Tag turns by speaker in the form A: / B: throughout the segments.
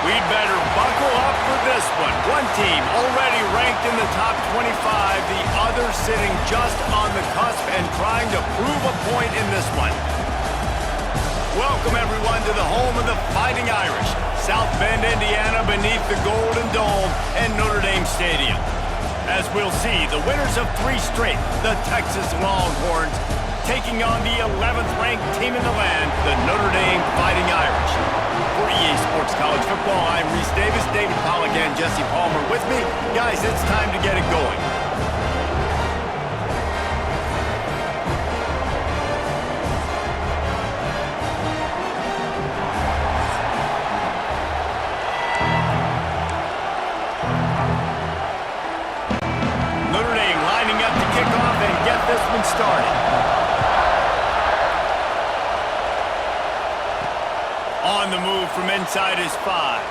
A: We'd better buckle up for this one. One team already ranked in the top 25, the other sitting just on the cusp and trying to prove a point in this one. Welcome, everyone, to the home of the Fighting Irish, South Bend, Indiana, beneath the Golden Dome and Notre Dame Stadium. As we'll see, the winners of 3 straight, the Texas Longhorns, taking on the 11th ranked team in the land, the Notre Dame Fighting Irish. For EA Sports College Football, I'm Reese Davis, David Pollack, and Jesse Palmer with me. Guys, it's time to get it going. Notre Dame lining up to kick off and get this one started. On the move from inside his 5.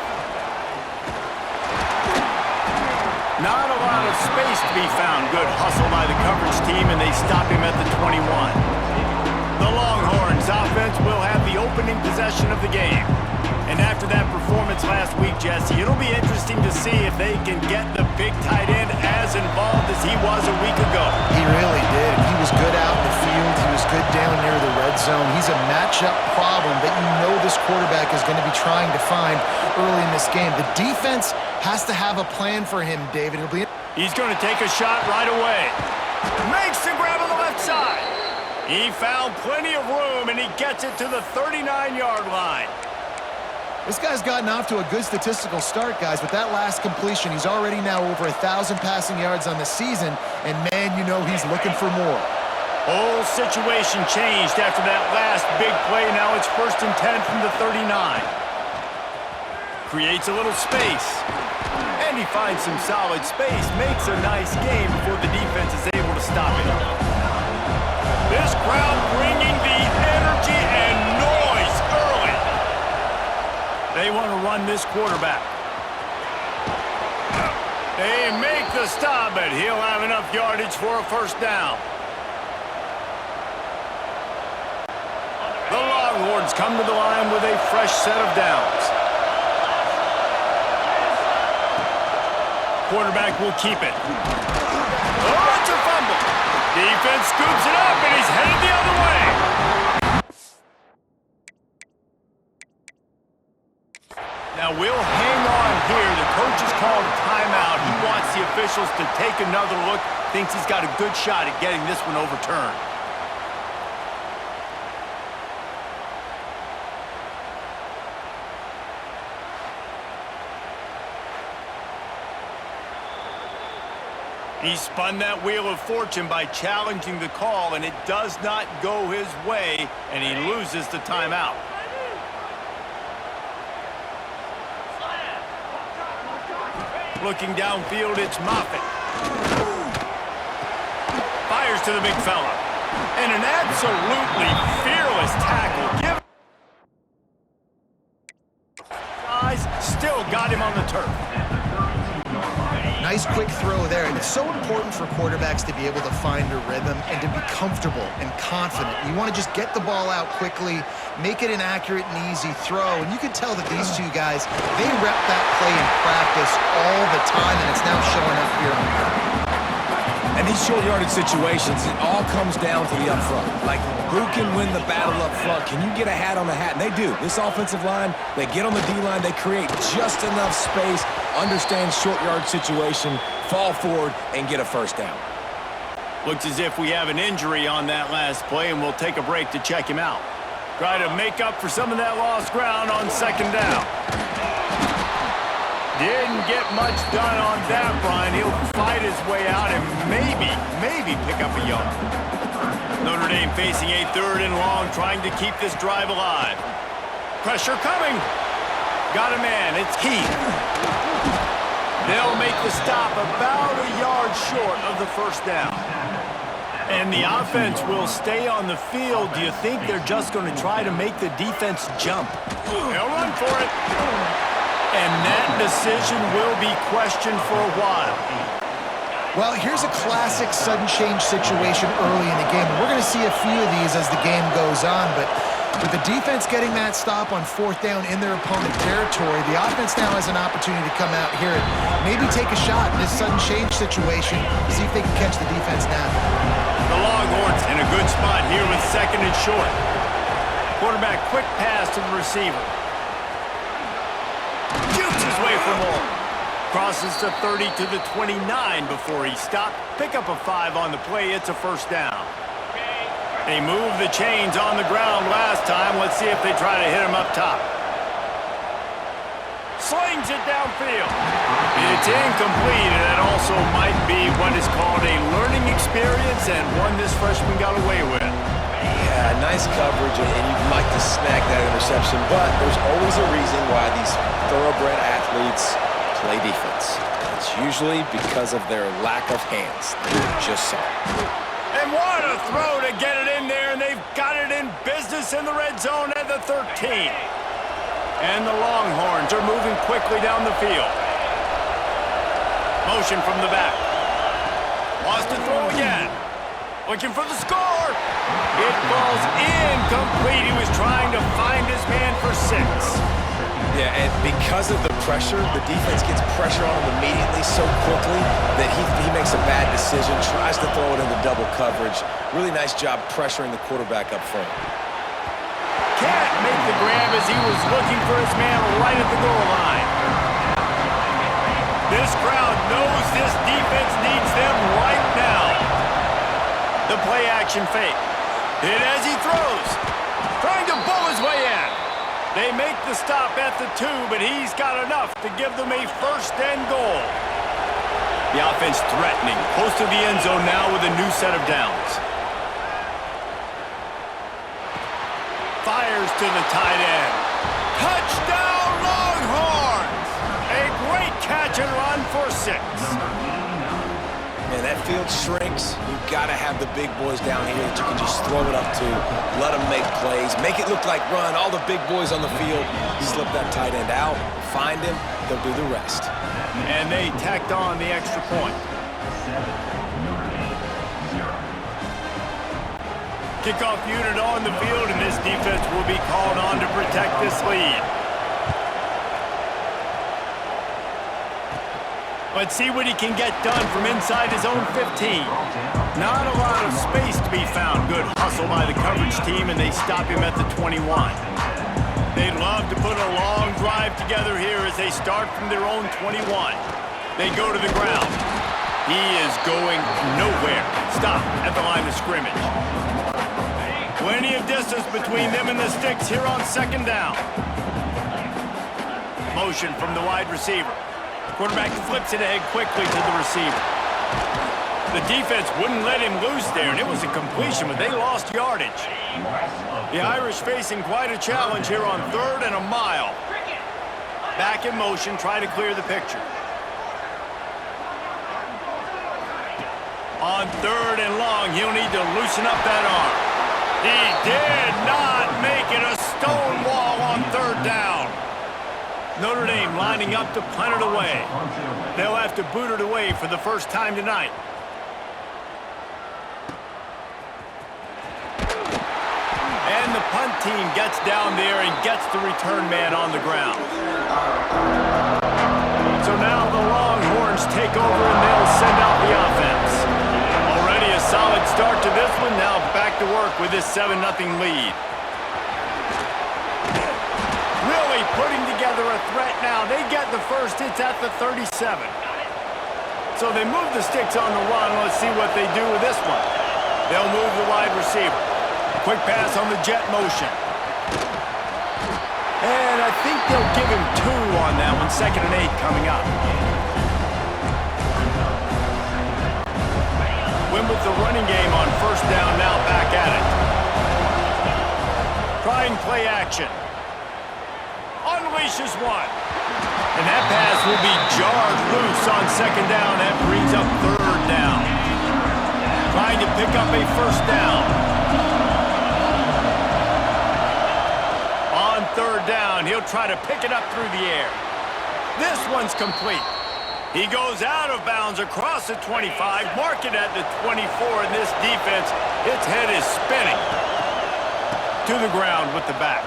A: Not a lot of space to be found. Good hustle by the coverage team, and they stop him at the 21. The Longhorns offense will have the opening possession of the game. And after that performance last week, Jesse, it'll be interesting to see if they can get the big tight end as involved as he was a week ago.
B: He really did. He was good out in the field. He was good down near the red zone. He's a matchup problem that you know this quarterback is going to be trying to find early in this game. The defense has to have a plan for him, David.
A: He's going to take a shot right away. Makes the grab on the left side. He found plenty of room, and he gets it to the 39-yard line.
B: This guy's gotten off to a good statistical start, guys. With that last completion, he's already now over 1,000 passing yards on the season, and man, you know he's looking for more.
A: Whole situation changed after that last big play. Now it's 1st and 10 from the 39. Creates a little space, and he finds some solid space. Makes a nice game before the defense is able to stop it. This crowd bringing the energy and noise early. They want to run this quarterback. They make the stop, but he'll have enough yardage for a 1st down. The Longhorns come to the line with a fresh set of downs. Quarterback will keep it. Oh, it's a fumble. Defense scoops it up, and he's headed the other way. Now we'll hang on here. The coach has called a timeout. He wants the officials to take another look. Thinks he's got a good shot at getting this one overturned. He spun that wheel of fortune by challenging the call, and it does not go his way, and he loses the timeout. Looking downfield, it's Moffitt. Fires to the big fella. And an absolutely fearless tackle. Guys still got him on the turf.
B: Nice quick throw there, and it's so important for quarterbacks to be able to find a rhythm and to be comfortable and confident. You want to just get the ball out quickly, make it an accurate and easy throw, and you can tell that these two guys, they rep that play in practice all the time, and it's now showing up here on the field.
C: And these short yardage situations, it all comes down to the up front. Like, who can win the battle up front? Can you get a hat on the hat? And they do. This offensive line, they get on the D-line, they create just enough space, understand short yard situation, fall forward, and get a 1st down.
A: Looks as if we have an injury on that last play, and we'll take a break to check him out. Try to make up for some of that lost ground on 2nd down. Didn't get much done on that, Brian. He'll fight his way out and maybe pick up a yard. Notre Dame facing a 3rd and long, trying to keep this drive alive. Pressure coming. Got a man. It's Keith. They'll make the stop about a yard short of the 1st down. And the offense will stay on the field. Do you think they're just going to try to make the defense jump? They'll run for it. And that decision will be questioned for a while.
B: Well, here's a classic sudden change situation early in the game. We're going to see a few of these as the game goes on, but With the defense getting that stop on 4th down in their opponent territory, the offense now has an opportunity to come out here and maybe take a shot in this sudden change situation, see if they can catch the defense now.
A: The Longhorns in a good spot here with 2nd and short. Quarterback quick pass to the receiver. Shoots his way for more. Crosses the 30 to the 29 before he stopped. Pick up a 5 on the play. It's a 1st down. They moved the chains on the ground last time. Let's see if they try to hit him up top. Slings it downfield. It's incomplete, and that also might be what is called a learning experience, and one this freshman got away with.
C: Yeah, nice coverage, and you'd like to snag that interception, but there's always a reason why these thoroughbred athletes play defense. It's usually because of their lack of hands. They're just so.
A: And what a throw to get it in there, and they've got it in business in the red zone at the 13. And the Longhorns are moving quickly down the field. Motion from the back. Wants to throw again. Looking for the score. It falls incomplete. He was trying to find his man for 6.
C: Yeah, and because of the pressure, the defense gets pressure on him immediately so quickly that he makes a bad decision, tries to throw it into double coverage. Really nice job pressuring the quarterback up front.
A: Can't make the grab as he was looking for his man right at the goal line. This crowd knows this defense needs them right now. The play action fake. Hit as he throws. Trying to bull his way in. They make the stop at the 2, but he's got enough to give them a 1st and goal. The offense threatening, close to the end zone now with a new set of downs. Fires to the tight end. Touchdown Longhorns! A great catch and run for 6.
C: Man, that field shrinks. You've got to have the big boys down here that you can just throw it up to, let them make plays, make it look like run. All the big boys on the field, slip that tight end out, find him, they'll do the rest.
A: And they tacked on the extra point. Kickoff unit on the field, and this defense will be called on to protect this lead. Let's see what he can get done from inside his own 15. Not a lot of space to be found. Good hustle by the coverage team, and they stop him at the 21. They'd love to put a long drive together here as they start from their own 21. They go to the ground. He is going nowhere. Stop at the line of scrimmage. Plenty of distance between them and the sticks here on 2nd down. Motion from the wide receiver. Quarterback flips it ahead quickly to the receiver. The defense wouldn't let him loose there, and it was a completion, but they lost yardage. The Irish facing quite a challenge here on 3rd and a mile. Back in motion, try to clear the picture. On 3rd and long, he'll need to loosen up that arm. He did not make it. A stone wall on 3rd down. Notre Dame lining up to punt it away. They'll have to boot it away for the first time tonight. And the punt team gets down there and gets the return man on the ground. So now the Longhorns take over and they'll send out the offense. Already a solid start to this one. Now back to work with this 7-0 lead. Really putting together a threat now. They get the first. It's at the 37. So they move the sticks on the run. Let's see what they do with this one. They'll move the wide receiver. Quick pass on the jet motion. And I think they'll give him 2 on that one. 2nd and 8 coming up. Win with the running game on 1st down, now back at it. Trying play action. Unleashes one. And that pass will be jarred loose on 2nd down. That brings up 3rd down. Trying to pick up a 1st down. On 3rd down, he'll try to pick it up through the air. This one's complete. He goes out of bounds across the 25, mark it at the 24, and this defense, its head is spinning. to the ground with the back.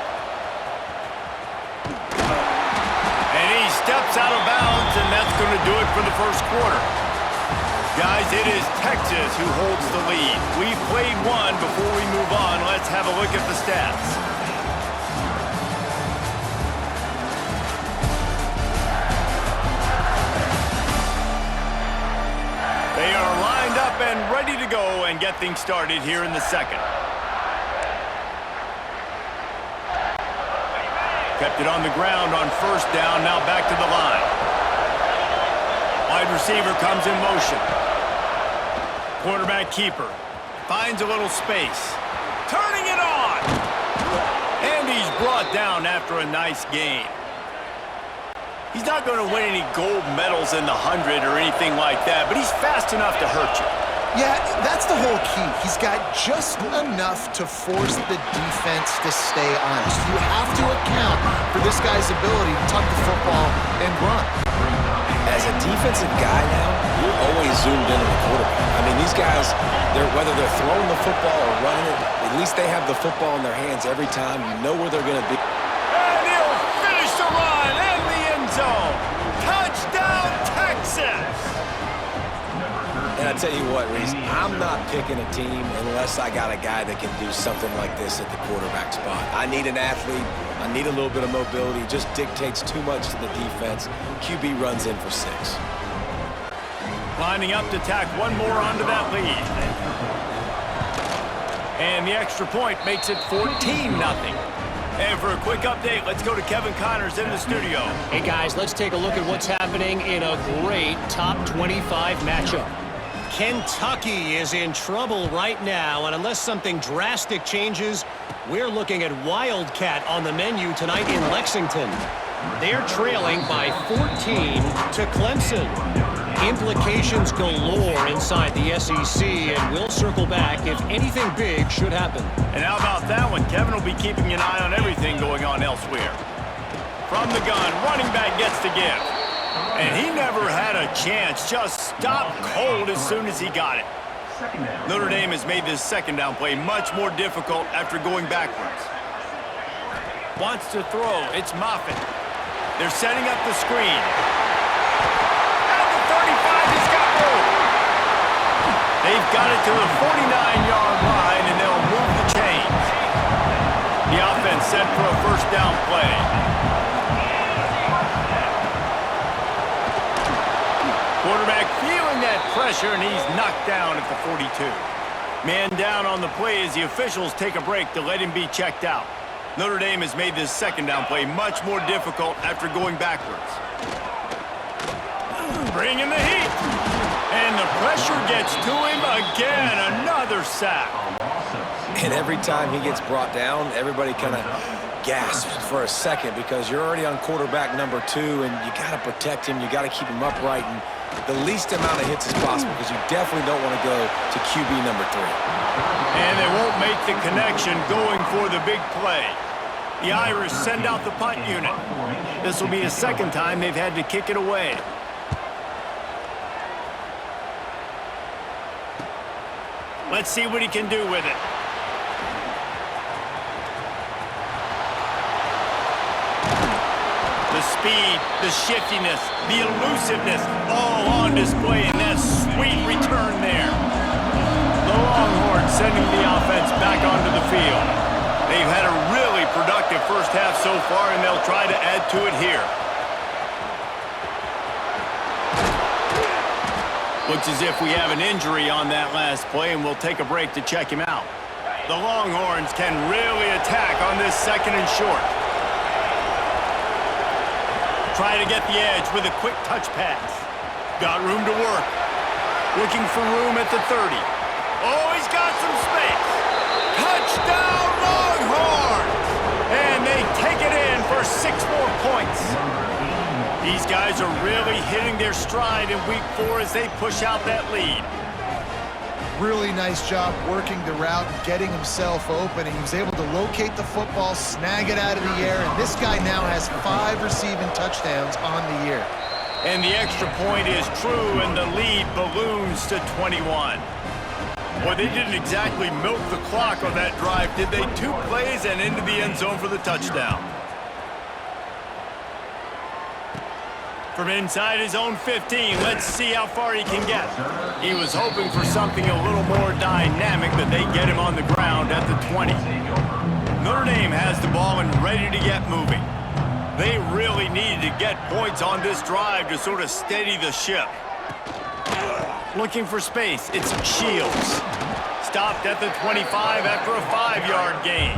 A: And he steps out of bounds, and that's going to do it for the first quarter. Guys, it is Texas who holds the lead. We've played one. Before we move on, let's have a look at the stats. They are lined up and ready to go and get things started here in the second. Kept it on the ground on first down, now back to the line. Wide receiver comes in motion. Quarterback keeper finds a little space. Turning it on! And he's brought down after a nice gain. He's not going to win any gold medals in the 100 or anything like that, but he's fast enough to hurt you.
B: Yeah, that's the whole key. He's got just enough to force the defense to stay honest. You have to account for this guy's ability to tuck the football and run.
C: As a defensive guy now, you're always zoomed in on the quarterback. I mean, these guys, whether they're throwing the football or running it, at least they have the football in their hands every time. You know where they're going to be.
A: And he'll finish the run in the end zone. Touchdown, Texas!
C: And I tell you what, Reese, I'm not picking a team unless I got a guy that can do something like this at the quarterback spot. I need an athlete. I need a little bit of mobility. It just dictates too much to the defense. QB runs in for 6.
A: Lining up to tack one more onto that lead. And the extra point makes it 14-0. And for a quick update, let's go to Kevin Connors in the studio.
D: Hey, guys, let's take a look at what's happening in a great top 25 matchup. Kentucky is in trouble right now, and unless something drastic changes, we're looking at Wildcat on the menu tonight in Lexington. They're trailing by 14 to Clemson. Implications galore inside the SEC, and we'll circle back if anything big should happen.
A: And how about that one? Kevin will be keeping an eye on everything going on elsewhere. From the gun, running back gets to give. And he never had a chance, just stopped cold as soon as he got it. Notre Dame has made this second down play much more difficult after going backwards. Wants to throw, it's Moffitt. They're setting up the screen. And the 35 has got room. They've got it to the 49-yard line, and they'll move the chains. The offense set for a first down play. Quarterback feeling that pressure, and he's knocked down at the 42. Man down on the play as the officials take a break to let him be checked out. Notre Dame has made this second down play much more difficult after going backwards. Bringing the heat. And the pressure gets to him again. Another sack.
C: And every time he gets brought down, everybody kind of gasps for a second because you're already on quarterback number 2, and you got to protect him. You got to keep him upright and the least amount of hits as possible because you definitely don't want to go to QB number 3.
A: And they won't make the connection going for the big play. The Irish send out the punt unit. This will be the second time they've had to kick it away. Let's see what he can do with it. The speed, the shiftiness, the elusiveness, all on display in that sweet return there. The Longhorns sending the offense back onto the field. They've had a really productive first half so far, and they'll try to add to it here. Looks as if we have an injury on that last play, and we'll take a break to check him out. The Longhorns can really attack on this second and short. Try to get the edge with a quick touch pass. Got room to work. Looking for room at the 30. Oh, he's got some space. Touchdown, Longhorns! And they take it in for 6 more points. These guys are really hitting their stride in week 4 as they push out that lead.
B: Really nice job working the route and getting himself open. And he was able to locate the football, snag it out of the air, and this guy now has 5 receiving touchdowns on the year.
A: And the extra point is true, and the lead balloons to 21. Well, they didn't exactly milk the clock on that drive, did they? 2 plays and into the end zone for the touchdown. From inside his own 15, let's see how far he can get. He was hoping for something a little more dynamic, but they get him on the ground at the 20. Notre Dame has the ball and ready to get moving. They really needed to get points on this drive to sort of steady the ship. Looking for space, it's Shields. Stopped at the 25 after a 5-yard gain.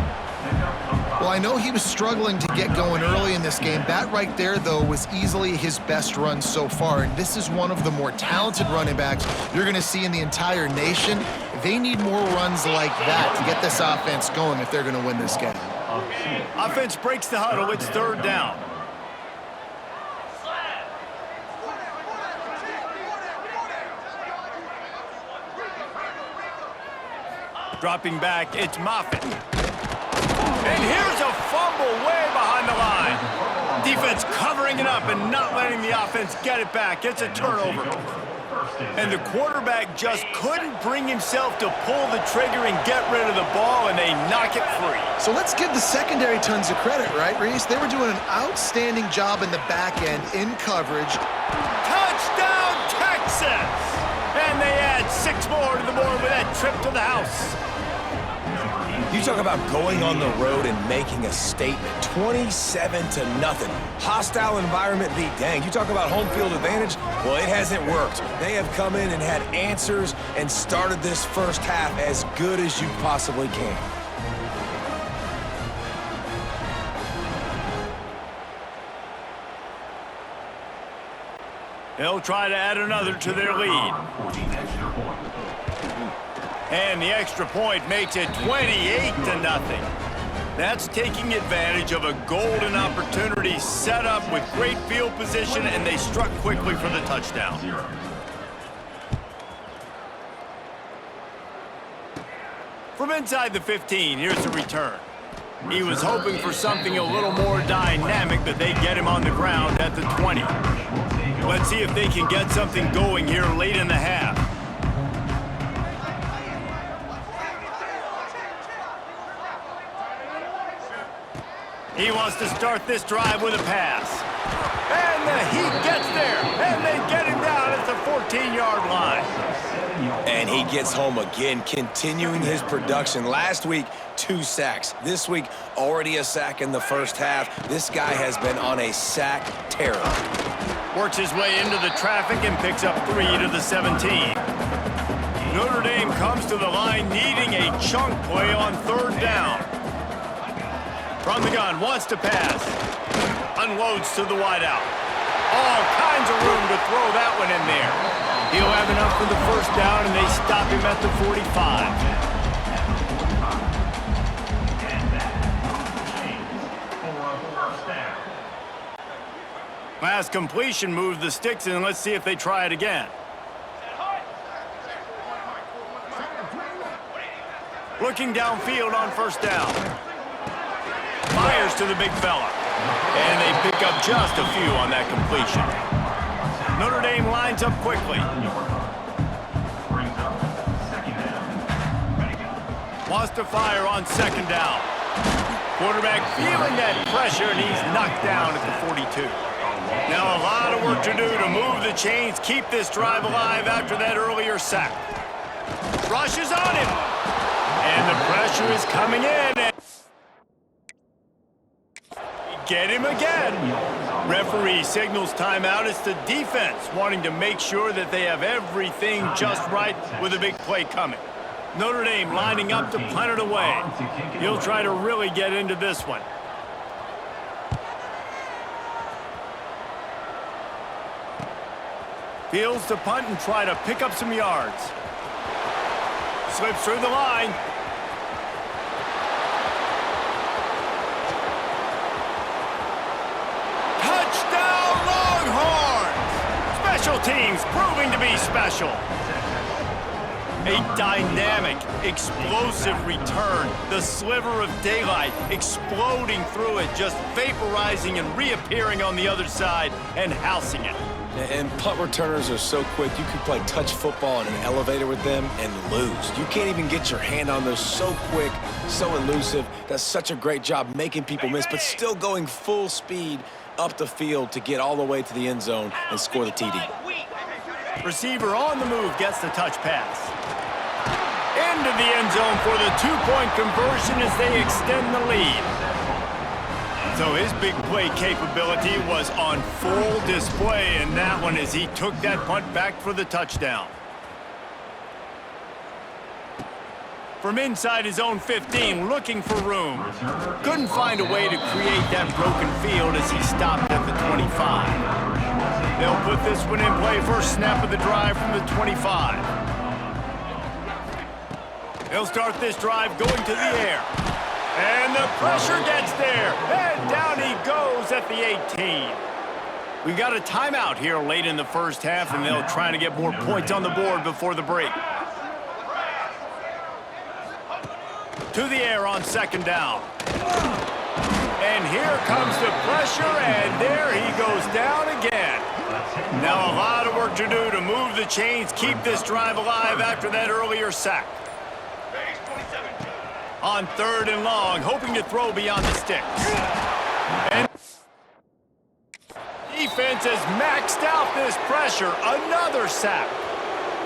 B: Well, I know he was struggling to get going early in this game. That right there, though, was easily his best run so far. And this is one of the more talented running backs you're going to see in the entire nation. They need more runs like that to get this offense going if they're going to win this game.
A: Offense breaks the huddle. It's 3rd down. Dropping back, it's Moffitt. And here's a fumble way behind the line. Defense covering it up and not letting the offense get it back. It's a turnover. And the quarterback just couldn't bring himself to pull the trigger and get rid of the ball, and they knock it free.
B: So let's give the secondary tons of credit, right, Reese? They were doing an outstanding job in the back end in coverage.
A: Touchdown, Texas! And they add 6 more to the board with that trip to the house.
C: You talk about going on the road and making a statement. 27-0. Hostile environment be danged. You talk about home field advantage. Well, it hasn't worked. They have come in and had answers and started this first half as good as you possibly can.
A: They'll try to add another to their lead. And the extra point makes it 28-0. That's taking advantage of a golden opportunity set up with great field position, and they struck quickly for the touchdown. From inside the 15, here's the return. He was hoping for something a little more dynamic, but they get him on the ground at the 20. Let's see if they can get something going here late in the half. He wants to start this drive with a pass. And the Heat gets there, and they get him down at the 14-yard line.
C: And he gets home again, continuing his production. Last week, 2 sacks. This week, already a sack in the first half. This guy has been on a sack terror.
A: Works his way into the traffic and picks up 3 to the 17. Notre Dame comes to the line needing a chunk play on 3rd down. From the gun, wants to pass. Unloads to the wideout. All kinds of room to throw that one in there. He'll have enough for the 1st down, and they stop him at the 45. Last completion moves the sticks, and let's see if they try it again. Looking downfield on 1st down. Fires to the big fella. And they pick up just a few on that completion. Notre Dame lines up quickly. Wants to fire on 2nd down. Quarterback feeling that pressure, and he's knocked down at the 42. Now a lot of work to do to move the chains, keep this drive alive after that earlier sack. Rushes on him. And the pressure is coming in. Get him again. Referee signals timeout. It's the defense wanting to make sure that they have everything just right with a big play coming. Notre Dame lining up to punt it away. He'll try to really get into this one. Fields to punt and try to pick up some yards. Slips through the line. Special teams proving to be special. A dynamic, explosive return. The sliver of daylight exploding through it, just vaporizing and reappearing on the other side and housing it.
C: And punt returners are so quick, you can play touch football in an elevator with them and lose. You can't even get your hand on those. So quick, so elusive. Does such a great job making people miss, but still going full speed up the field to get all the way to the end zone and score the TD.
A: Receiver on the move gets the touch pass. Into the end zone for the two-point conversion as they extend the lead. So his big play capability was on full display in that one as he took that punt back for the touchdown. From inside his own 15, looking for room. Couldn't find a way to create that broken field as he stopped at the 25. They'll put this one in play first snap of the drive from the 25. They'll start this drive going to the air. And the pressure gets there. And down he goes at the 18. We got a timeout here late in the first half, and they'll try to get more points on the board before the break. To the air on second down. And here comes the pressure, and there he goes down again. Now a lot of work to do to move the chains, keep this drive alive after that earlier sack. On third and long, hoping to throw beyond the sticks. And defense has maxed out this pressure. Another sack.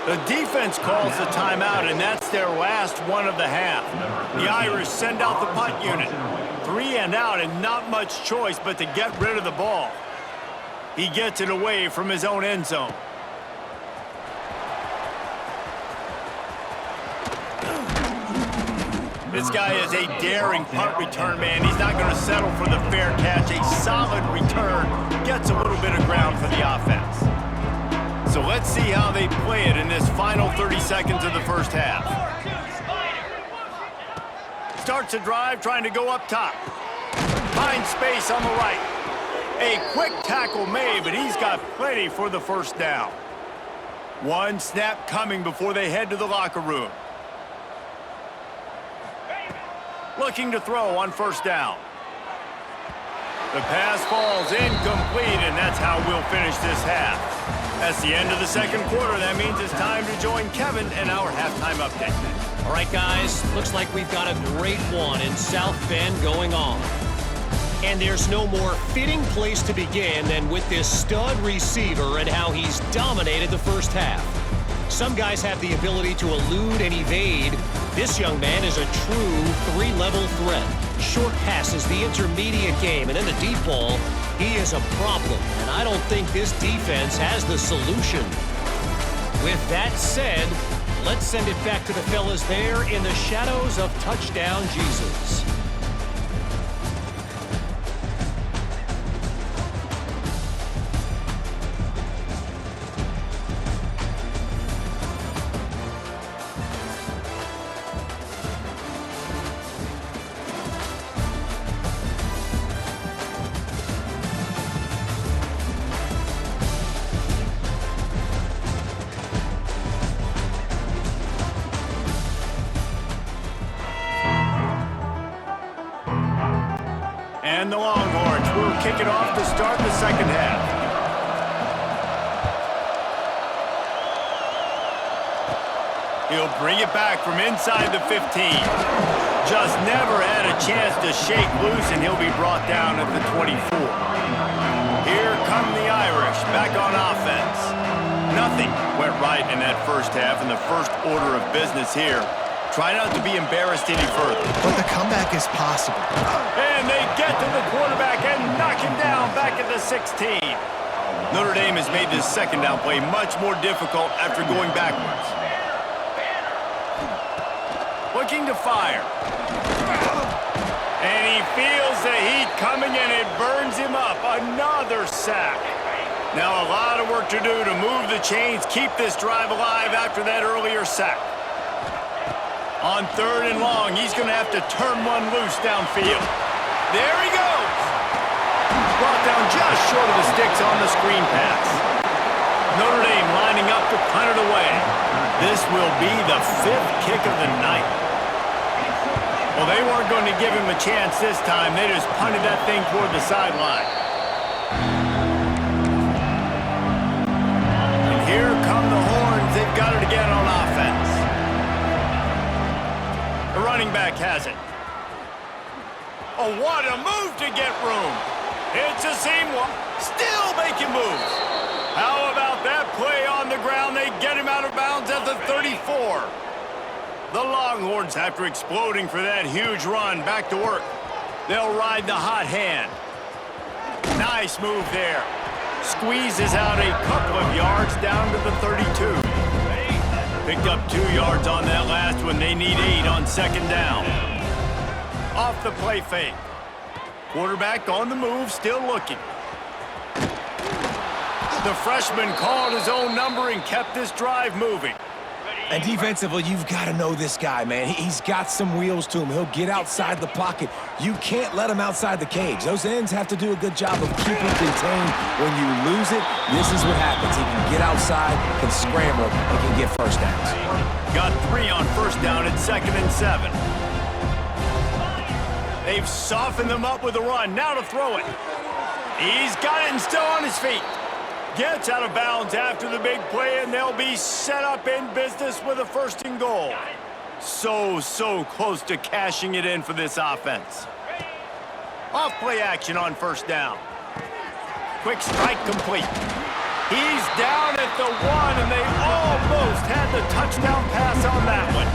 A: The defense calls the timeout, and that's their last one of the half. The Irish send out the punt unit. 3 and out, and not much choice but to get rid of the ball. He gets it away from his own end zone. This guy is a daring punt return man. He's not going to settle for the fair catch. A solid return gets a little bit of ground for the offense. So let's see how they play it in this final 30 seconds of the first half. Starts a drive trying to go up top. Finds space on the right. A quick tackle made, but he's got plenty for the first down. One snap coming before they head to the locker room. Looking to throw on first down. The pass falls incomplete, and that's how we'll finish this half. That's the end of the second quarter. That means it's time to join Kevin and our halftime update.
D: All right, guys, looks like we've got a great one in South Bend going on. And there's no more fitting place to begin than with this stud receiver and how he's dominated the first half. Some guys have the ability to elude and evade. This young man is a true three-level threat. Short passes, the intermediate game, and then the deep ball, he is a problem. And I don't think this defense has the solution. With that said, let's send it back to the fellas there in the shadows of Touchdown Jesus.
A: And the Longhorns will kick it off to start the second half. He'll bring it back from inside the 15. Just never had a chance to shake loose, and he'll be brought down at the 24. Here come the Irish back on offense. Nothing went right in that first half, and the first order of business here. Try not to be embarrassed any further.
B: But the comeback is possible.
A: And they get to the quarterback and knock him down back at the 16. Notre Dame has made this second down play much more difficult after going backwards. Looking to fire. And he feels the heat coming, and it burns him up. Another sack. Now a lot of work to do to move the chains, keep this drive alive after that earlier sack. On third and long, he's going to have to turn one loose downfield. There he goes. Brought down just short of the sticks on the screen pass. Notre Dame lining up to punt it away. This will be the 5th kick of the night. Well, they weren't going to give him a chance this time. They just punted that thing toward the sideline. quarterback has it. Oh, what a move to get room. It's a seam one. Still making moves. How about that play on the ground? They get him out of bounds at the 34. The Longhorns, after exploding for that huge run, back to work. They'll ride the hot hand. Nice move there. Squeezes out a couple of yards down to the 32. Picked up 2 yards on that last one. They need 8 on second down. Off the play fake. Quarterback on the move, still looking. The freshman called his own number and kept this drive moving.
C: And defensively, you've got to know this guy, man. He's got some wheels to him. He'll get outside the pocket. You can't let him outside the cage. Those ends have to do a good job of keeping contained. When you lose it, this is what happens. He can get outside, can scramble, and can get first downs.
A: Got 3 on first down at 2nd and 7. They've softened them up with a run. Now to throw it. He's got it and still on his feet. Gets out of bounds after the big play, and they'll be set up in business with a 1st and goal. So close to cashing it in for this offense. Off play action on first down. Quick strike complete. He's down at the 1, and they almost had the touchdown pass on that one.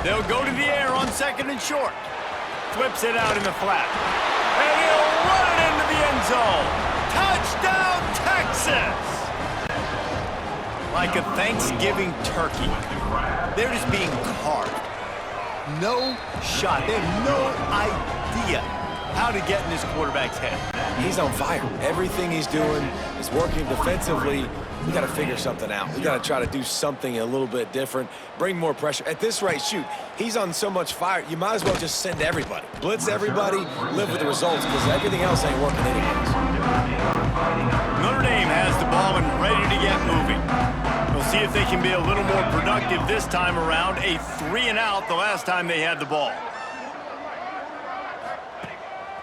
A: They'll go to the air on 2nd and short. Flips it out in the flat. And he'll run it into the end zone. Touchdown, Texas! Like a Thanksgiving turkey. They're just being carved. No shot. They have no idea how to get in this quarterback's head.
C: He's on fire. Everything he's doing is working defensively. We got to figure something out. We got to try to do something a little bit different, bring more pressure. At this rate, shoot, he's on so much fire, you might as well just send everybody. Blitz everybody, live with the results, because everything else ain't working anyways.
A: Notre Dame has the ball and ready to get moving. We'll see if they can be a little more productive this time around. A 3-and-out the last time they had the ball.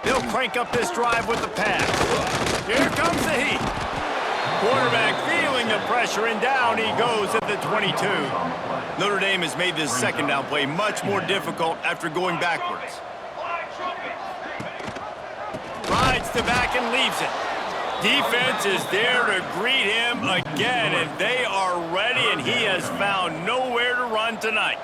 A: They'll crank up this drive with the pass. Here comes the heat. Quarterback feeling the pressure, and down he goes at the 22. Notre Dame has made this 2nd down play much more difficult after going backwards. Rides the back and leaves it. Defense is there to greet him again, and they are ready, and he has found nowhere to run tonight.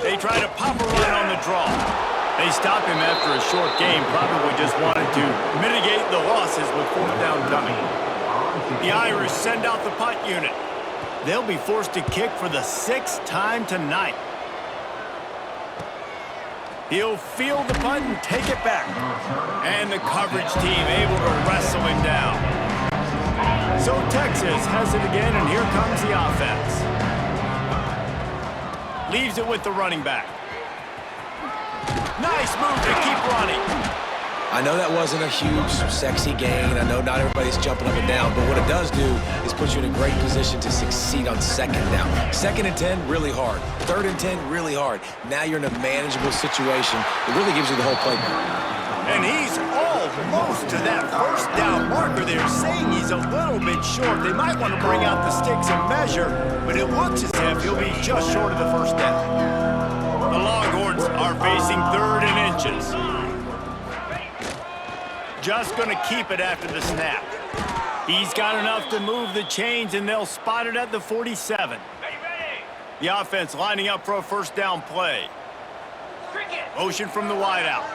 A: They try to pop a run on the draw. They stop him after a short game, probably just wanted to mitigate the losses with 4th down coming. The Irish send out the punt unit. They'll be forced to kick for the 6th time tonight. He'll field the punt and take it back. And the coverage team able to wrestle him down. So Texas has it again, and here comes the offense. Leaves it with the running back. Nice move to keep running.
C: I know that wasn't a huge, sexy gain. I know not everybody's jumping up and down, but what it does do is put you in a great position to succeed on 2nd down. 2nd and 10, really hard. 3rd and 10, really hard. Now you're in a manageable situation. It really gives you the whole playbook.
A: And he's almost to that 1st down marker. They're saying he's a little bit short. They might want to bring out the sticks and measure, but it looks as if he'll be just short of the 1st down. The Longhorns are facing 3rd and inches. Just going to keep it after the snap. He's got enough to move the chains, and they'll spot it at the 47. The offense lining up for a 1st down play. Motion from the wideout.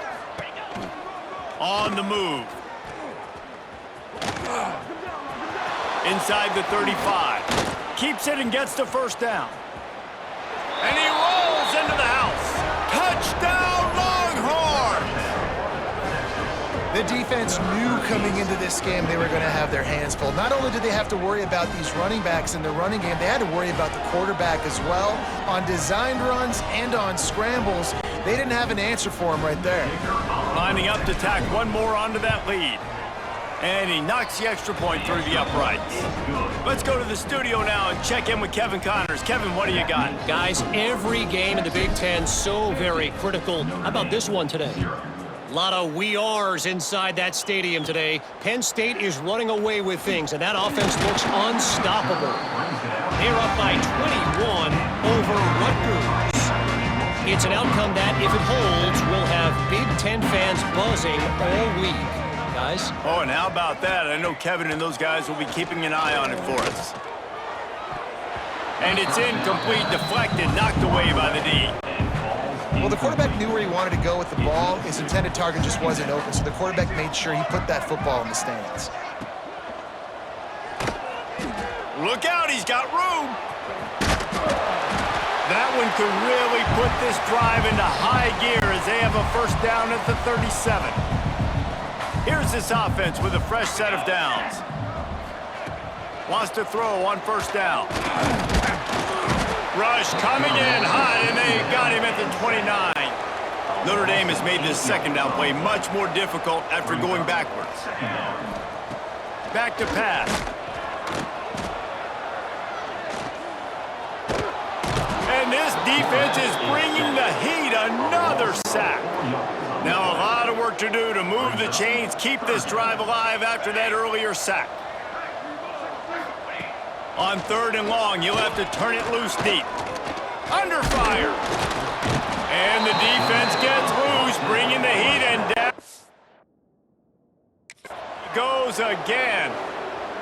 A: On the move. Inside the 35. Keeps it and gets the 1st down. And he rolls into the house. Touchdown, Longhorns!
B: The defense knew coming into this game they were going to have their hands full. Not only did they have to worry about these running backs in the running game, they had to worry about the quarterback as well. On designed runs and on scrambles, they didn't have an answer for him right there.
A: Lining up to tack one more onto that lead. And he knocks the extra point through the uprights. Let's go to the studio now and check in with Kevin Connors. Kevin, what do you got?
D: Guys, every game in the Big Ten so very critical. How about this one today? A lot of we ares inside that stadium today. Penn State is running away with things, and that offense looks unstoppable. They're up by 21 over Rutgers. It's an outcome that, if it holds, will have Big Ten fans buzzing all week. Guys?
A: Oh, and how about that? I know Kevin and those guys will be keeping an eye on it for us. And it's incomplete, deflected, knocked away by the D.
B: Well, the quarterback knew where he wanted to go with the ball. His intended target just wasn't open, so the quarterback made sure he put that football in the stands.
A: Look out, he's got room. That one could really put this drive into high gear as they have a first down at the 37. Here's this offense with a fresh set of downs. Wants to throw on first down. Rush coming in hot, and they got him at the 29. Notre Dame has made this second down play much more difficult after going backwards. Back to pass. And this defense is bringing the heat. Another sack. Now a lot of work to do to move the chains, keep this drive alive after that earlier sack. On third and long, you'll have to turn it loose deep. Under fire. And the defense gets loose, bringing the heat and down. Goes again.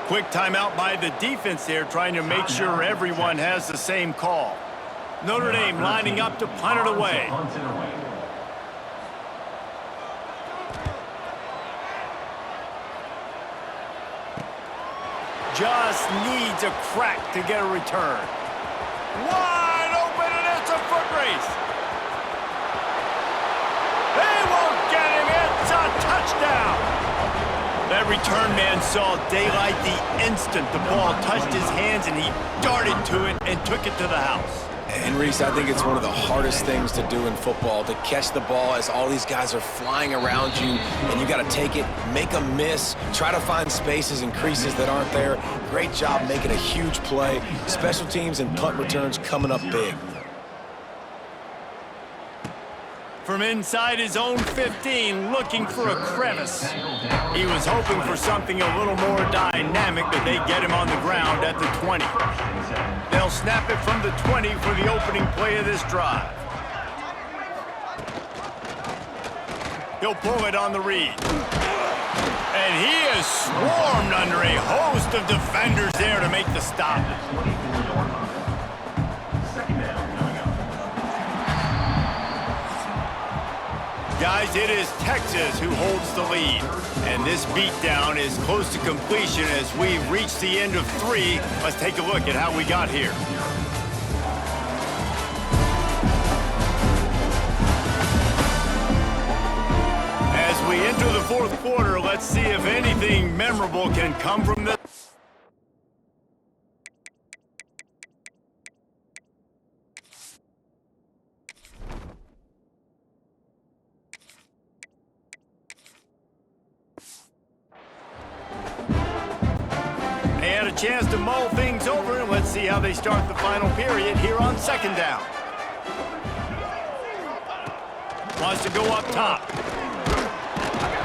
A: Quick timeout by the defense there, trying to make sure everyone has the same call. Notre Dame lining up to punt it away. Just needs a crack to get a return. Wide open, and it's a foot race. They won't get him. It's a touchdown. That return man saw daylight the instant the ball touched his hands, and he darted to it and took it to the house.
C: And Reese, I think it's one of the hardest things to do in football, to catch the ball as all these guys are flying around you, and you got to take it, make a miss, try to find spaces and creases that aren't there. Great job making a huge play. Special teams and punt returns coming up big.
A: From inside his own 15, looking for a crevice. He was hoping for something a little more dynamic, but they get him on the ground at the 20. They'll snap it from the 20 for the opening play of this drive. He'll pull it on the read. And he is swarmed under a host of defenders there to make the stop. Guys, it is Texas who holds the lead. And this beatdown is close to completion as we've reached the end of 3. Let's take a look at how we got here. As we enter the fourth quarter, let's see if anything memorable can come from this. Chance to mull things over, and let's see how they start the final period here on second down. Wants to go up top.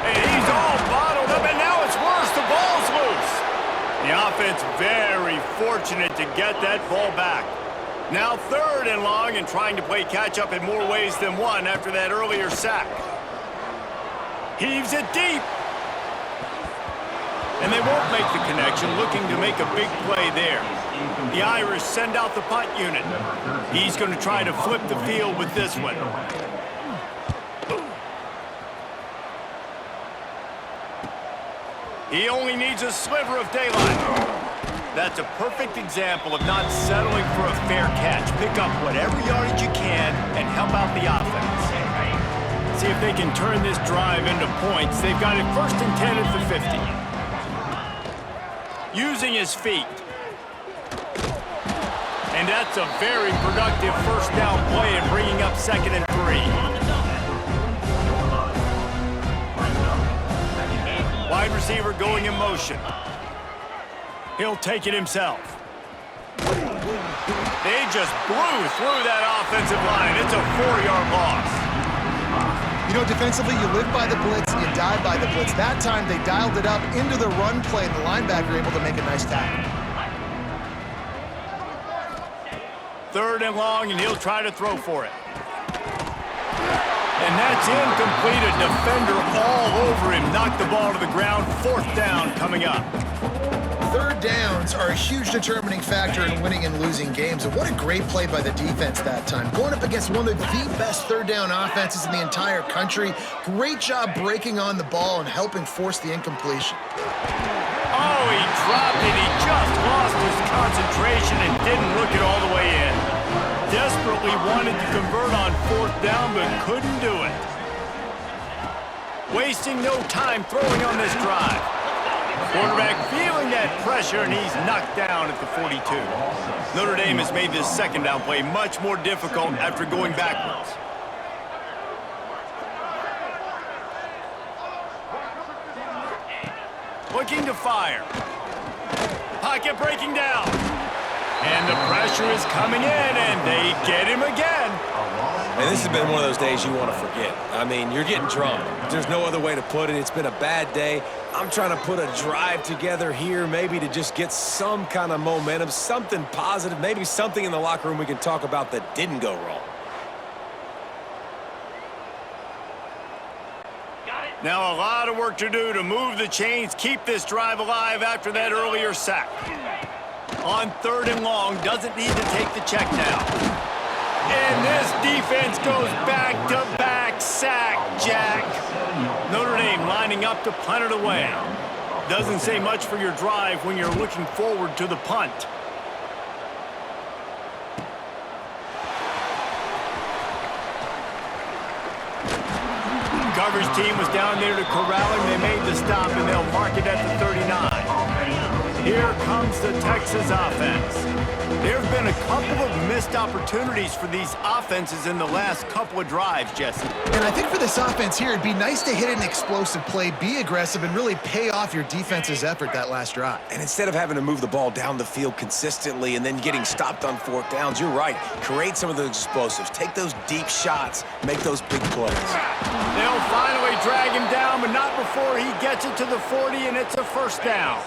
A: And he's all bottled up, and now it's worse. The ball's loose. The offense very fortunate to get that ball back. Now third and long, and trying to play catch up in more ways than one after that earlier sack. Heaves it deep. And they won't make the connection, looking to make a big play there. The Irish send out the punt unit. He's going to try to flip the field with this one. He only needs a sliver of daylight. That's a perfect example of not settling for a fair catch. Pick up whatever yardage you can and help out the offense. See if they can turn this drive into points. They've got it first and 10 at the 50. Using his feet. And that's a very productive first down play and bringing up second and 3. Wide receiver going in motion. He'll take it himself. They just blew through that offensive line. It's a 4-yard loss.
B: You know, defensively, you live by the blitz, you die by the blitz. That time, they dialed it up into the run play, and the linebacker able to make a nice tackle.
A: 3rd and long, and he'll try to throw for it. And that's incomplete. A defender all over him. Knocked the ball to the ground. 4th down coming up.
B: 3rd downs are a huge determining factor in winning and losing games. And what a great play by the defense that time. Going up against one of the best 3rd down offenses in the entire country. Great job breaking on the ball and helping force the incompletion.
A: Oh, he dropped it. He just lost his concentration and didn't look it all the way in. Desperately wanted to convert on 4th down, but couldn't do it. Wasting no time throwing on this drive. Quarterback feeling that pressure, and he's knocked down at the 42. Notre Dame has made this 2nd down play much more difficult after going backwards. Looking to fire. Pocket breaking down. And the pressure is coming in, and they get him again.
C: And this has been one of those days you want to forget. I mean, you're getting drunk. There's no other way to put it. It's been a bad day. I'm trying to put a drive together here, maybe to just get some kind of momentum, something positive, maybe something in the locker room we can talk about that didn't go wrong.
A: Now a lot of work to do to move the chains, keep this drive alive after that earlier sack. On 3rd and long, doesn't need to take the check now. And this defense goes back-to-back sack, Jack. Notre Dame lining up to punt it away. Doesn't say much for your drive when you're looking forward to the punt. Coverage team was down there to corral him. They made the stop, and they'll mark it at the 39. Here comes the Texas offense. There have been a couple of missed opportunities for these offenses in the last couple of drives, Jesse.
B: And I think for this offense here, it'd be nice to hit an explosive play, be aggressive, and really pay off your defense's effort that last drive.
C: And instead of having to move the ball down the field consistently and then getting stopped on 4th downs, you're right. Create some of those explosives. Take those deep shots. Make those big plays.
A: They'll finally drag him down, but not before he gets it to the 40, and it's a 1st down.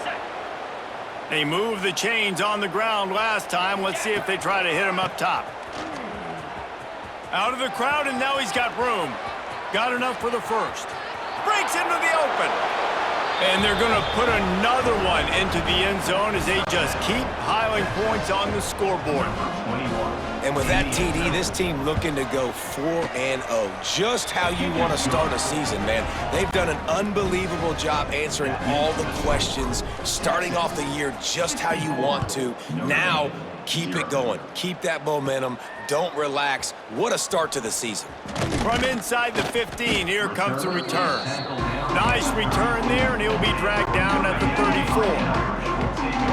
A: They moved the chains on the ground last time. Let's see if they try to hit him up top. Out of the crowd, and now he's got room. Got enough for the 1st. Breaks into the open. And they're going to put another one into the end zone as they just keep piling points on the scoreboard.
C: And with that TD, this team looking to go 4-0. Just how you want to start a season, man. They've done an unbelievable job answering all the questions, starting off the year just how you want to. Now, keep it going. Keep that momentum. Don't relax. What a start to the season.
A: From inside the 15, here comes a return. Nice return there, and he'll be dragged down at the 34.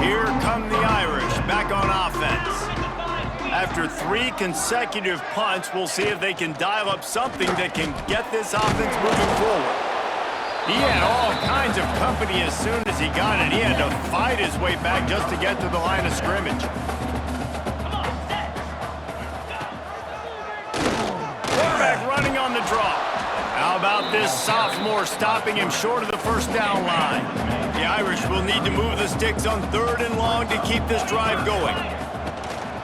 A: Here come the Irish, back on offense. After 3 consecutive punts, we'll see if they can dial up something that can get this offense moving forward. He had all kinds of company as soon as he got it. He had to fight his way back just to get to the line of scrimmage. Quarterback running on the draw. How about this sophomore stopping him short of the 1st down line? The Irish will need to move the sticks on 3rd and long to keep this drive going.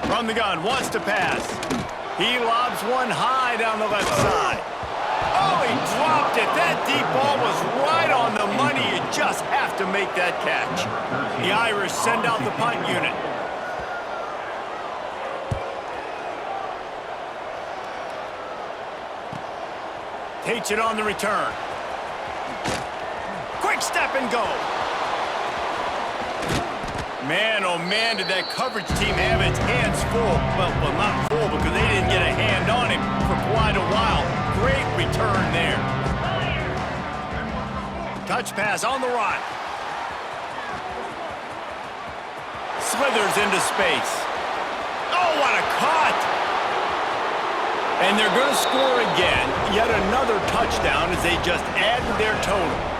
A: From the gun, wants to pass. He lobs one high down the left side. Oh, he dropped it. That deep ball was right on the money. You just have to make that catch. The Irish send out the punt unit. Takes it on the return. Quick step and go. Man, oh man, did that coverage team have its hands full. Well, not full because they didn't get a hand on him for quite a while. Great return there. Touch pass on the run. Slithers into space. Oh, what a cut! And they're going to score again. Yet another touchdown as they just add to their total.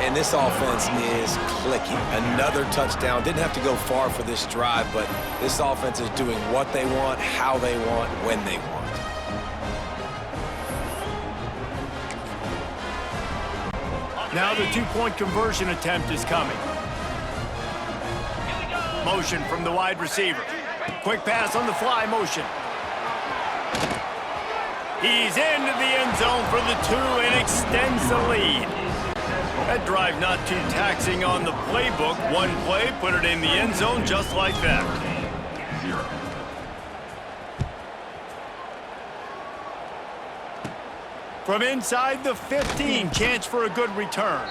C: And this offense is clicking. Another touchdown. Didn't have to go far for this drive, but this offense is doing what they want, how they want, when they want.
A: Now the two-point conversion attempt is coming. Motion from the wide receiver. Quick pass on the fly motion. He's into the end zone for the 2 and extends the lead. That drive not too taxing on the playbook. One play, put it in the end zone just like that. From inside the 15, chance for a good return.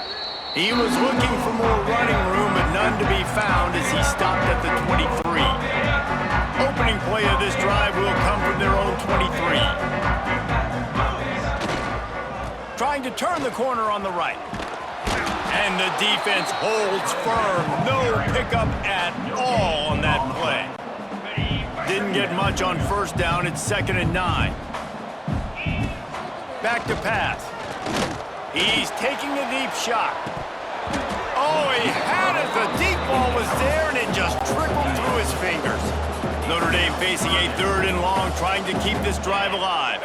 A: He was looking for more running room, but none to be found as he stopped at the 23. Opening play of this drive will come from their own 23. Trying to turn the corner on the right. And the defense holds firm. No pickup at all on that play. Didn't get much on first down. It's 2nd and 9. Back to pass. He's taking a deep shot. Oh, he had it. The deep ball was there, and it just trickled through his fingers. Notre Dame facing a 3rd and long, trying to keep this drive alive.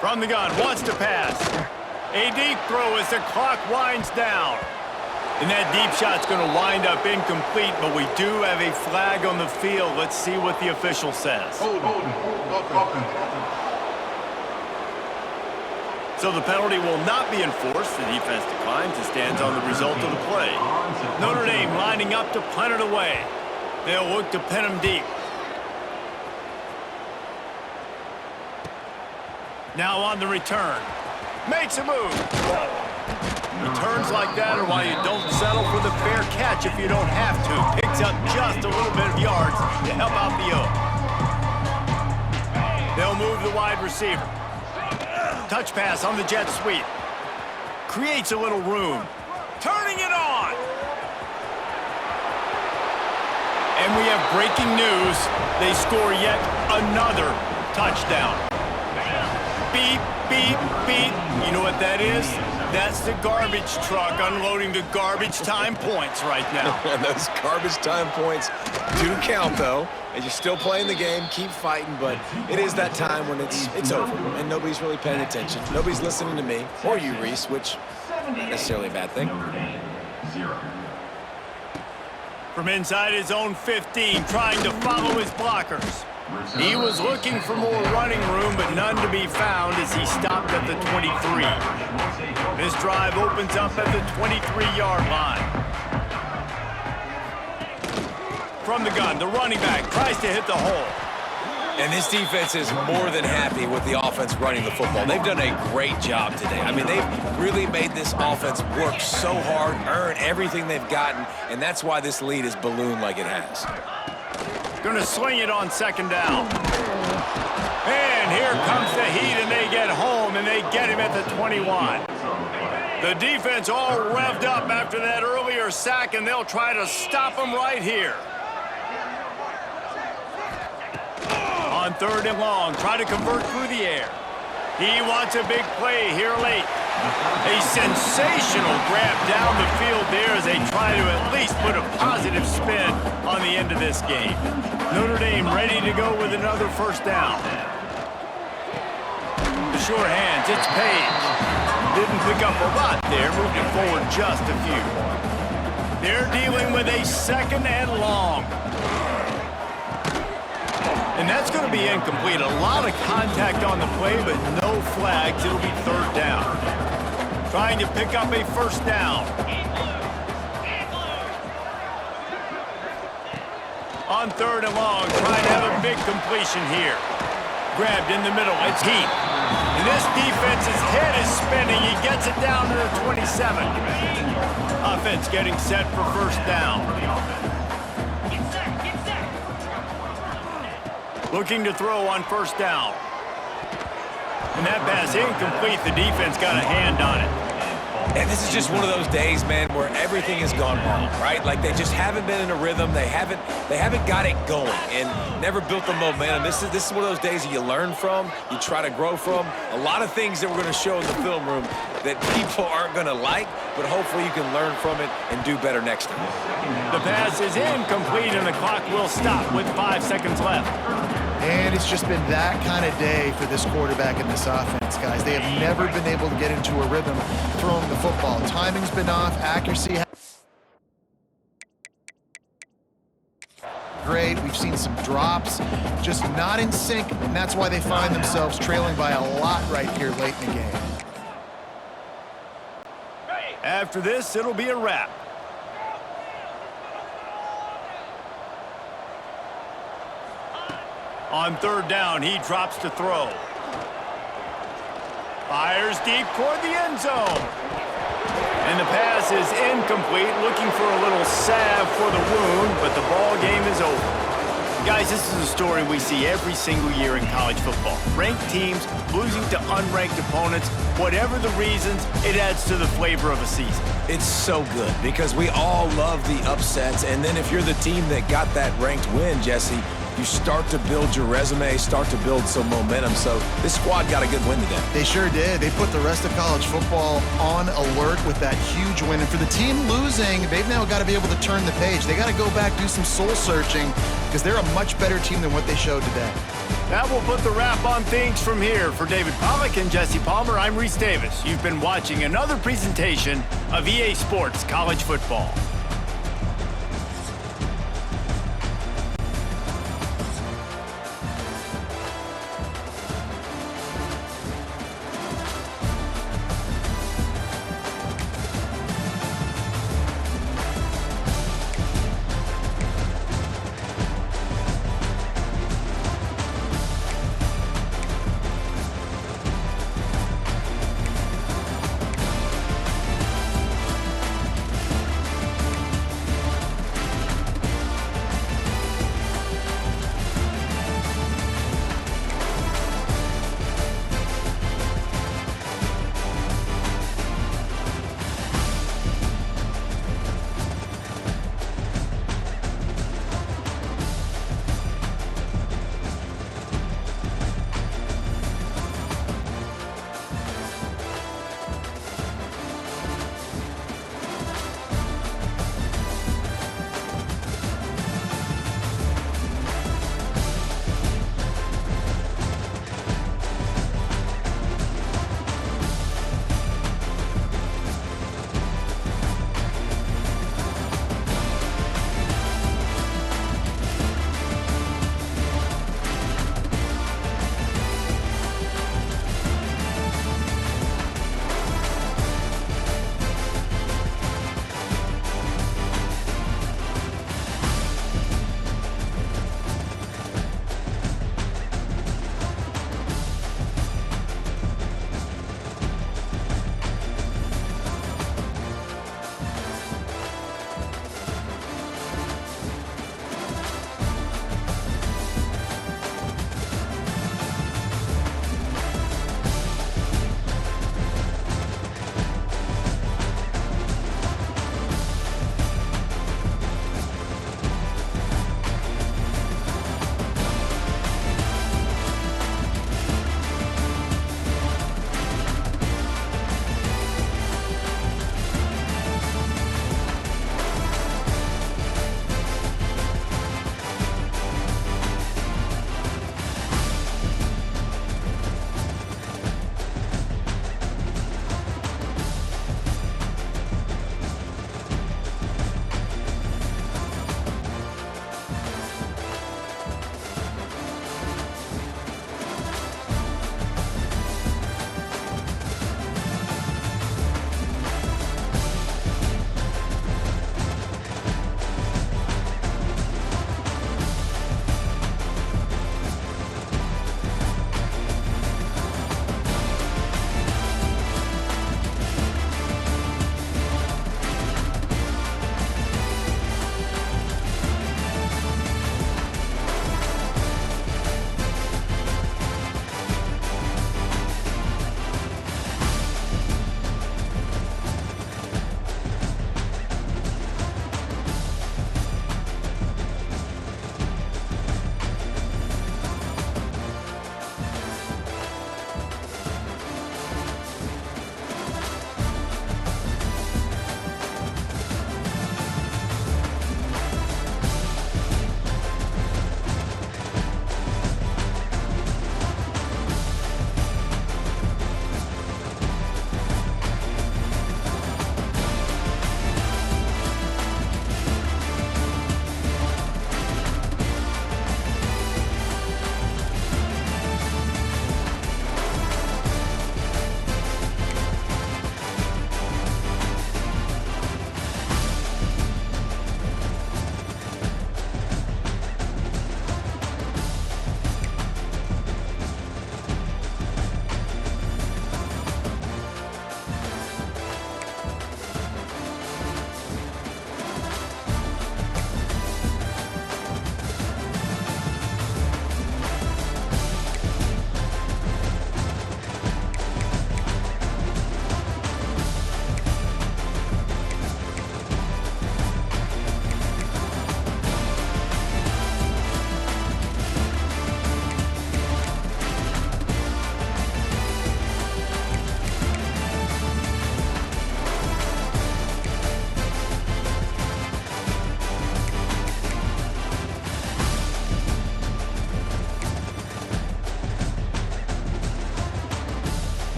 A: From the gun, wants to pass. A deep throw as the clock winds down. And that deep shot's going to wind up incomplete, but we do have a flag on the field. Let's see what the official says. So the penalty will not be enforced. The defense declines and stands on the result of the play. Notre Dame lining up to punt it away. They'll look to pin him deep. Now on the return. Makes a move. Returns like that are why you don't settle for the fair catch if you don't have to. Picks up just a little bit of yards to help out the O. They'll move the wide receiver. Touch pass on the jet sweep. Creates a little room. Turning it on. And we have breaking news. They score yet another touchdown. Beep, beep, beep. You know what that is? That's the garbage truck unloading the garbage time points right now.
C: And those garbage time points do count, though. And you're still playing the game, keep fighting, but it is that time when it's over, and nobody's really paying attention. Nobody's listening to me, or you, Reese, which isn't necessarily a bad thing.
A: From inside his own 15, trying to follow his blockers. He was looking for more running room, but none to be found as he stopped at the 23. This drive opens up at the 23-yard line. From the gun, the running back tries to hit the hole.
C: And this defense is more than happy with the offense running the football. They've done a great job today. I mean, they've really made this offense work so hard, earn everything they've gotten, and that's why this lead is ballooned like it has.
A: Gonna swing it on 2nd down. And here comes the heat, and they get home, and they get him at the 21. The defense all revved up after that earlier sack, and they'll try to stop him right here. On 3rd and long, try to convert through the air. He wants a big play here late. A sensational grab down the field there as they try to at least put a positive spin on the end of this game. Notre Dame ready to go with another 1st down. The sure hands, it's Page. Didn't pick up a lot there, moved it forward just a few. They're dealing with a 2nd and long. And that's going to be incomplete. A lot of contact on the play, but no flags. It'll be 3rd down. Trying to pick up a 1st down. On 3rd and long, trying to have a big completion here. Grabbed in the middle. It's Heath. And this defense's head is spinning. He gets it down to the 27. Offense getting set for 1st down. Looking to throw on 1st down. And that pass incomplete. The defense got a hand on it.
C: And this is just one of those days, man, where everything has gone wrong, right? Like they just haven't been in a rhythm. They haven't got it going and never built the momentum. This is one of those days that you learn from, you try to grow from. A lot of things that we're going to show in the film room that people aren't going to like, but hopefully you can learn from it and do better next time.
A: The pass is incomplete, and the clock will stop with 5 seconds left.
B: And it's just been that kind of day for this quarterback and this offense, guys. They have never been able to get into a rhythm throwing the football. Timing's been off, accuracy great. We've seen some drops, just not in sync, and that's why they find themselves trailing by a lot right here late in the game.
A: After this, it'll be a wrap. On third down, he drops to throw. Fires deep toward the end zone. And the pass is incomplete, looking for a little salve for the wound, but the ball game is over. Guys, this is a story we see every single year in college football. Ranked teams losing to unranked opponents. Whatever the reasons, it adds to the flavor of a season.
C: It's so good because we all love the upsets, and then if you're the team that got that ranked win, Jesse, you start to build your resume, start to build some momentum. So this squad got a good win today.
B: They sure did. They put the rest of college football on alert with that huge win. And for the team losing, they've now got to be able to turn the page. They got to go back, do some soul searching, because they're a much better team than what they showed today.
A: That will put the wrap on things from here. For David Pollack and Jesse Palmer, I'm Reese Davis. You've been watching another presentation of EA Sports College Football.